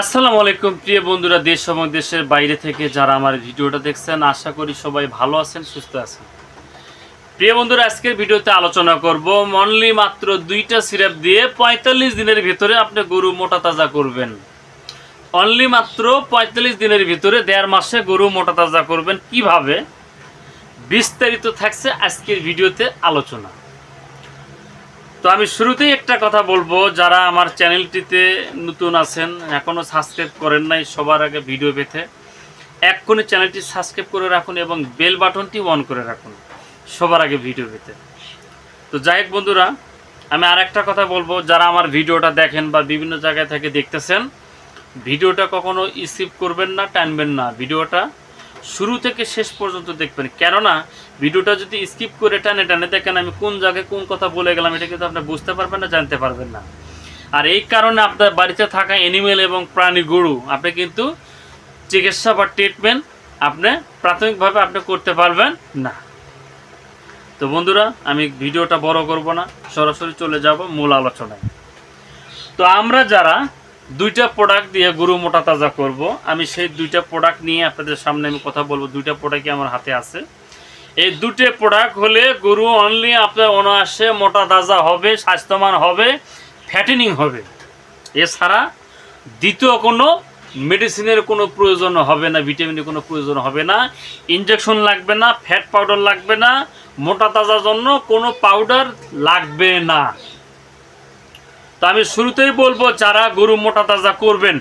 আসসালামু আলাইকুম প্রিয় বন্ধুরা, দেশ এবং দেশের বাইরে থেকে যারা আমার ভিডিওটা দেখছেন, আশা করি সবাই ভালো আছেন, সুস্থ আছেন। প্রিয় বন্ধুরা, আজকের ভিডিওতে আলোচনা করব অনলি মাত্র 2টা সিরাপ দিয়ে 45 দিনের ভিতরে আপনি গরু মোটা তাজা করবেন। অনলি মাত্র 45 দিনের ভিতরে 1.5 মাসে গরু মোটা তাজা করবেন কিভাবে, বিস্তারিত থাকছে আজকের ভিডিওতে আলোচনা। তো আমি শুরুতেই একটা কথা বলবো, যারা আমার চ্যানেলটিতে নতুন আছেন, এখনও সাবস্ক্রাইব করেন নাই, সবার আগে ভিডিও পেতে এক্ষুনি চ্যানেলটি সাবস্ক্রাইব করে রাখুন এবং বেল বাটনটি অন করে রাখুন সবার আগে ভিডিও পেতে। তো যাই হোক বন্ধুরা, আমি আর একটা কথা বলবো, যারা আমার ভিডিওটা দেখেন বা বিভিন্ন জায়গায় থেকে দেখতেছেন, ভিডিওটা কখনো স্কিপ করবেন না, টানবেন না, ভিডিওটা শুরু থেকে শেষ পর্যন্ত দেখবেন। কেননা ভিডিওটা যদি স্কিপ করে টানে টানে দেখেন আমি কোন জায়গায় কোন কথা বলে গেলাম, এটা কিন্তু আপনি বুঝতে পারবেন না, জানতে পারবেন না। আর এই কারণে আপনার বাড়িতে থাকা অ্যানিমেল এবং প্রাণী গরু আপনি কিন্তু চিকিৎসা বা ট্রিটমেন্ট আপনি প্রাথমিকভাবে আপনি করতে পারবেন না। তো বন্ধুরা, আমি ভিডিওটা বড় করব না, সরাসরি চলে যাব মূল আলোচনায়। তো আমরা যারা 2টা প্রোডাক্ট দিয়ে গরু মোটা তাজা করব, আমি সেই 2টা প্রোডাক্ট নিয়ে আপনাদের সামনে আমি কথা বলবো। 2টা প্রোডাক্টই আমার হাতে আছে। এই 2টো প্রোডাক্ট হলে গরু অনলি আপনার অনায়াসে মোটা তাজা হবে, স্বাস্থ্যবান হবে, ফ্যাটেনিং হবে। এছাড়া দ্বিতীয় কোনো মেডিসিনের কোনো প্রয়োজন হবে না, ভিটামিনের কোনো প্রয়োজন হবে না, ইনজেকশন লাগবে না, ফ্যাট পাউডার লাগবে না, মোটা তাজার জন্য কোনো পাউডার লাগবে না। তো আমি শুরুতেই বলবো, যারা গরু মোটা তাজা করবেন,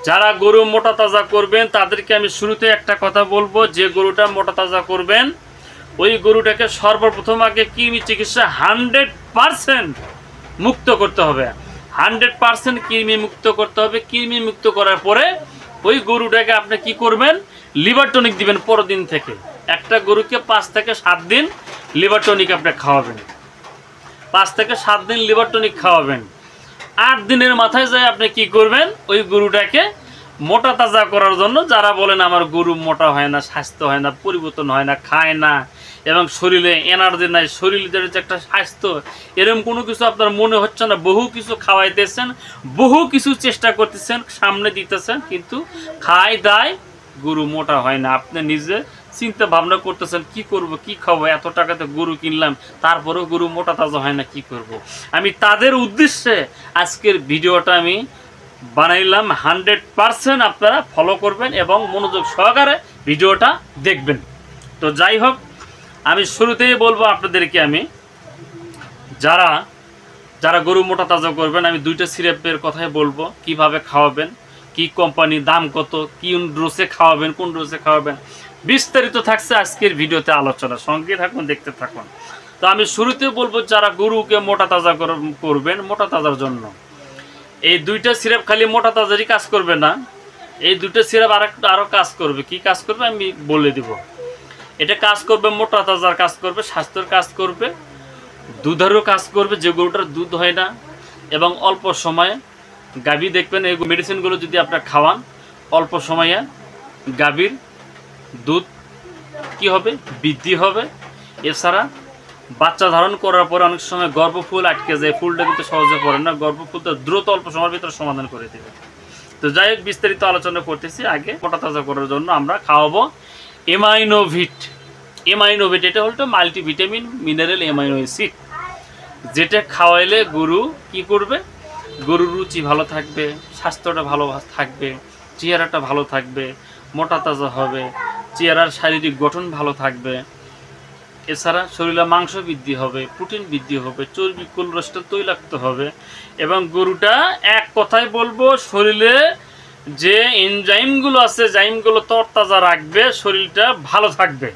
যারা গরু মোটা তাজা করবেন তাদেরকে আমি শুরুতে একটা কথা বলবো, যে গরুটা মোটা তাজা করবেন ওই গরুটাকে সর্বপ্রথম আগে কৃমি চিকিৎসা 100% মুক্ত করতে হবে। 100% কৃমি মুক্ত করতে হবে। কৃমি মুক্ত করার পরে ওই গরুটাকে আপনি কি করবেন, লিভার টনিক দিবেন। পরের দিন থেকে একটা গরুকে 5 থেকে 7 দিন লিভার টনিক আপনি খাওয়াবেন। 5 থেকে 7 দিন লিভার টনিক খাওয়াবেন। 8 দিনের মাথায় যায় আপনি কি করবেন, ওই গরুটাকে মোটা তাজা করার জন্য, যারা বলেন আমার গরু মোটা হয় না, স্বাস্থ্য হয় না, পরিবর্তন হয় না, খায় না এবং শরীরে এনার্জি নাই, শরীরের যে একটা স্বাস্থ্য এরকম কোনো কিছু আপনার মনে হচ্ছে না, বহু কিছু খাওয়াইতেছেন, বহু কিছু চেষ্টা করতেছেন, সামনে দিতেছেন, কিন্তু খায় দায় গরু মোটা হয় না। আপনি নিজে চিন্তা ভাবনা করতেছেন কি করব, কি খাবো, এত টাকাতে গরু কিনলাম, তারপরেও গরু মোটা তাজা হয় না, কি করব। আমি তাদের উদ্দেশ্যে আজকের ভিডিওটা আমি বানাইলাম। 100% আপনারা ফলো করবেন এবং মনোযোগ সহকারে ভিডিওটা দেখবেন। তো যাই হোক, আমি শুরুতেই বলবো আপনাদেরকে, আমি যারা যারা গরু মোটা তাজা করবেন, আমি 2টা সিরাপের কথাই বলবো, কিভাবে খাওয়াবেন, কি কোম্পানি, দাম কত, কি ডোজে খাওয়াবেন, কোন ডোজে খাওয়াবেন, বিস্তারিত থাকছে আজকের ভিডিওতে আলোচনা। সঙ্গে থাকুন, দেখতে থাকুন। তো আমি শুরুতে বলবো, যারা গরুকে মোটা তাজা করবেন, মোটা তাজার জন্য এই 2টা সিরাপ খালি মোটা তাজারই কাজ করবে না, এই 2টা সিরাপ আরও কাজ করবে। কি কাজ করবে আমি বলে দিব। এটা কাজ করবে, মোটা তাজার কাজ করবে, স্বাস্থ্যের কাজ করবে, দুধেরও কাজ করবে, যে গরুটার দুধ হয় না এবং অল্প সময়ে গাভী, দেখবেন এই মেডিসিনগুলো যদি আপনার খাওয়ান, অল্প সময়ে গাভীর দুধ কি হবে, বৃদ্ধি হবে। এছাড়া বাচ্চা ধারণ করার পরে অনেক সময় গর্ভফুল আটকে যায়, ফুলটা কিন্তু সহজে পড়ে না, গর্ভফুলটা দ্রুত অল্প সময়ের ভিতরে সমাধান করে দেবে। তো যাই হোক, বিস্তারিত আলোচনা করতেছি। আগে মোটা তাজা করার জন্য আমরা খাওয়াবো এমাইনোভিট। এমাইনোভিট এটা হলো মাল্টিভিটামিন মিনারেল অ্যামাইনো অ্যাসিড, যেটা খাওয়াইলে গরু কি করবে, গরুর রুচি ভালো থাকবে, স্বাস্থ্যটা ভালো থাকবে, চেহারাটা ভালো থাকবে, মোটা তাজা হবে, চেহারার শারীরিক গঠন ভালো থাকবে। এছাড়া শরীরে মাংস বৃদ্ধি হবে, প্রোটিন বৃদ্ধি হবে, চর্বি কোলেস্টেরল তৈলাক্ত হবে এবং গরুটা এক কথায় বলবো, শরীরে যে এনজাইমগুলো আছে, জাইমগুলো তরতাজা রাখবে, শরীরটা ভালো থাকবে।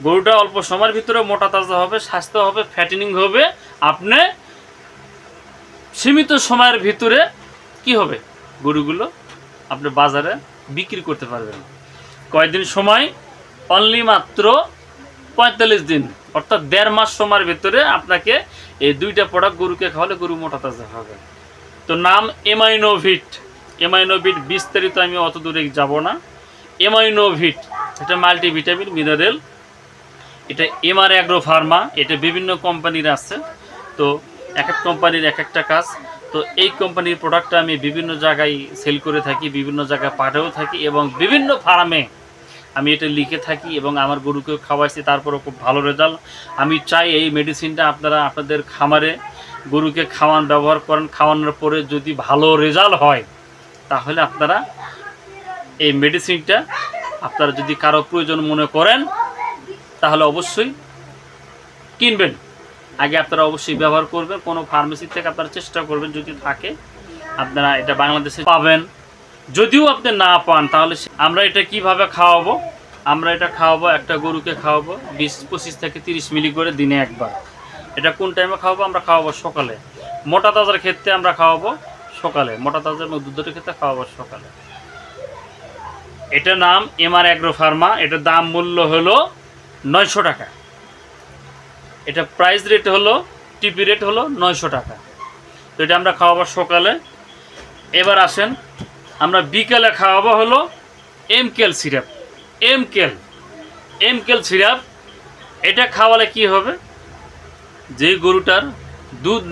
গরুটা অল্প সময়ের ভিতরে মোটা তাজা হবে, স্বাস্থ্য হবে, ফ্যাটেনিং হবে। আপনি সীমিত সময়ের ভিতরে কি হবে, গরুগুলো আপনি বাজারে বিক্রি করতে পারবেন। কয়দিন সময়, অনলি মাত্র 45 দিন, অর্থাৎ 1.5 মাস সময়ের ভিতরে আপনাকে এই 2টা প্রোডাক্ট গরুকে খাওয়ালে গরু মোটা তাজা হবে। তো নাম এমাইনোভিট। এমাইনোভিট বিস্তারিত আমি অত দূরে যাব না। এমাইনোভিট এটা মাল্টিভিটামিন মিনারেল, এটা এমআর অ্যাগ্রো ফার্মা, এটা বিভিন্ন কোম্পানির আছে। তো এক এক কোম্পানির এক একটা কাজ। তো এই কোম্পানির প্রোডাক্টটা আমি বিভিন্ন জায়গায় সেল করে থাকি, বিভিন্ন জায়গায় পাঠাও থাকি এবং বিভিন্ন ফার্মে আমি এটা লিখে থাকি এবং আমার গরুকেও খাওয়াইছি, তারপরও খুব ভালো রেজাল্ট। আমি চাই এই মেডিসিনটা আপনারা আপনাদের খামারে গরুকে ব্যবহার করেন, খাওয়ানোর পরে যদি ভালো রেজাল্ট হয় তাহলে আপনারা এই মেডিসিনটা আপনারা যদি কারো প্রয়োজন মনে করেন তাহলে অবশ্যই কিনবেন। আগে আপনারা অবশ্যই ব্যবহার করবেন, কোনো ফার্মেসি থেকে আপনারা চেষ্টা করবেন যদি থাকে আপনারা এটা বাংলাদেশে পাবেন। যদিও আপনি না পান তাহলে আমরা এটা কিভাবে খাওয়াবো, আমরা এটা খাওয়াবো একটা গরুকে খাওয়াবো 20-25 থেকে 30 মিলি করে দিনে একবার। এটা কোন টাইমে খাওয়াবো? আমরা খাওয়াবো সকালে। মোটা তাজার ক্ষেত্রে আমরা খাওয়াবো সকালে, মোটা তাজা এবং দুধের ক্ষেত্রে খাওয়াবো সকালে। এটা নাম এমআর অ্যাগ্রো ফার্মা। এটার দাম মূল্য হলো 900 টাকা। এটা প্রাইস রেট হলো টিপি রেট হলো 900 টাকা। তো এটা আমরা খাওয়াবো সকালে। এবার আসেন আমরা বিকেলে খাওয়াবো হলো এমকেল সিরাপ। এমকেল সিরাপ এটা খাওয়ালে কি হবে, যে গরুটার দুধ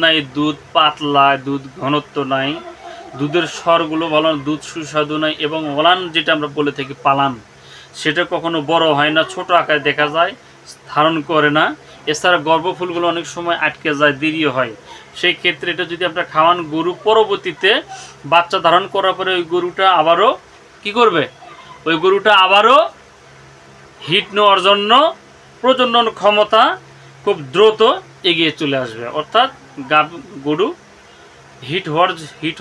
নাই, দুধ পাতলা, দুধ ঘনত্ব নাই, দুধের স্বরগুলো ভালো, দুধ সুস্বাদু নাই এবং ওলান যেটা আমরা বলে থাকি পালান, সেটা কখনো বড় হয় না, ছোট আকারে দেখা যায়, ধারণ করে না। এছাড়া গর্ভফুলগুলো অনেক সময় আটকে যায়, দেরি হয়। সেই ক্ষেত্রে এটা যদি আমরা খাওয়ান, গরু পরবর্তীতে বাচ্চা ধারণ করার পরে ওই গরুটা আবারও কি করবে, ওই গরুটা আবারও হিট নেওয়ার জন্য প্রজনন ক্ষমতা খুব দ্রুত এগিয়ে চলে আসবে। অর্থাৎ গরু হিট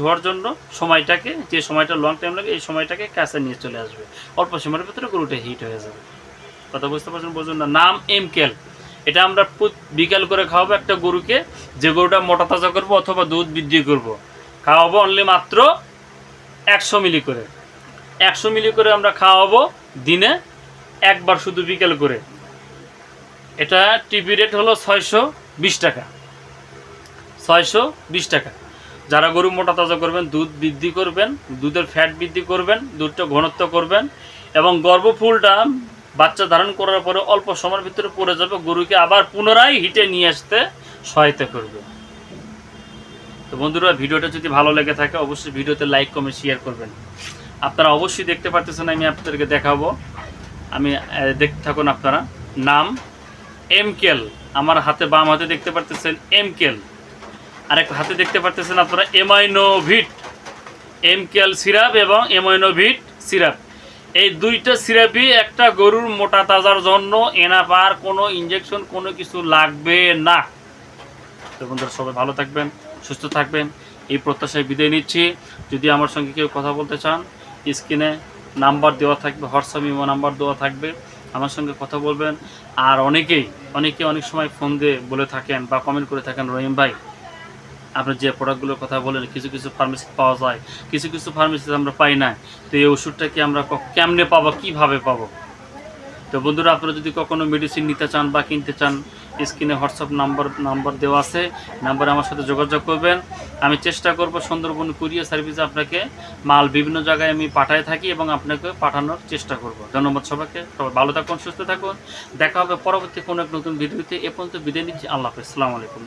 হওয়ার জন্য সময়টাকে, যে সময়টা লং টাইম লাগে, এই সময়টাকে কাছে নিয়ে চলে আসবে। অল্প সময়ের ভিতরে গরুটা হিট হয়ে যাবে। কথা বুঝতে পারছেন? বুঝুন না। নাম এমকেল। এটা আমরা বিকেল করে খাওয়াবো একটা গরুকে, যে গরুটা মোটা তাজা করবো অথবা দুধ বৃদ্ধি করব। খাওয়াবো অনলি মাত্র 100 মিলি করে। 100 মিলি করে আমরা খাওয়াবো দিনে একবার, শুধু বিকেল করে। এটা টিপি রেট হলো 620 টাকা। 620 টাকা। যারা গরু মোটা তাজা করবেন, দুধ বৃদ্ধি করবেন, দুধের ফ্যাট বৃদ্ধি করবেন, দুধটা ঘনত্ব করবেন এবং গর্ভফুলটা বাচ্চা ধারণ করার পরে অল্প সময়ের ভিতরে পড়ে যাবে, গরুকে আবার পুনরায় হিটে নিয়ে আসতে সহায়তা করবে। তো বন্ধুরা, ভিডিওটা যদি ভালো লেগে থাকে অবশ্যই ভিডিওতে লাইক কমেন্ট শেয়ার করবেন। আপনারা অবশ্যই দেখতে পারতেছেন, আমি আপনাদেরকে দেখাবো, আমি দেখতে থাকুন আপনারা। নাম এমকেল, আমার হাতে বাম হাতে দেখতে পারতেছেন এমকেল, আরেক হাতে দেখতে পারতেছেন আপনারা এমাইনোভিট। এমকেল সিরাপ এবং এমাইনোভিট সিরাপ, এই দুইটা সিরাপই একটা গরুর মোটা তাজার জন্য এনাফ, আর কোনো ইঞ্জেকশন কোনো কিছু লাগবে না। তো বন্ধুরা, সবাই ভালো থাকবেন, সুস্থ থাকবেন, এই প্রত্যাশায় বিদায় নিচ্ছি। যদি আমার সঙ্গে কেউ কথা বলতে চান, স্ক্রিনে নাম্বার দেওয়া থাকবে, হোয়াটসঅ্যাপ ইমো নাম্বার দেওয়া থাকবে, আমার সঙ্গে কথা বলবেন। আর অনেকে অনেক সময় ফোন দিয়ে বলে থাকেন বা কমেন্ট করে থাকেন, রহিম ভাই আপনি যে প্রোডাক্টগুলোর কথা বলেন কিছু ফার্মেসি পাওয়া যায়, কিছু ফার্মেসিতে আমরা পাই না, তো এই ওষুধটা কি আমরা কেমনে পাবো, কীভাবে পাবো? তো বন্ধুরা, আপনারা যদি কখনো মেডিসিন নিতে চান বা কিনতে চান, স্ক্রিনে হোয়াটসঅ্যাপ নাম্বার দেওয়া আছে, নাম্বারে আমার সাথে যোগাযোগ করবেন। আমি চেষ্টা করব সুন্দরবন কুরিয়ার সার্ভিসে আপনাকে মাল বিভিন্ন জায়গায় আমি পাঠায় থাকি এবং আপনাকে পাঠানোর চেষ্টা করব। ধন্যবাদ সবাইকে, সবাই ভালো থাকুন, সুস্থ থাকুন। দেখা হবে পরবর্তী কোনো এক নতুন ভিডিওতে। এ পর্যন্ত বিদায় নিচ্ছি। আল্লাহ হাফেজ, আসসালামু আলাইকুম।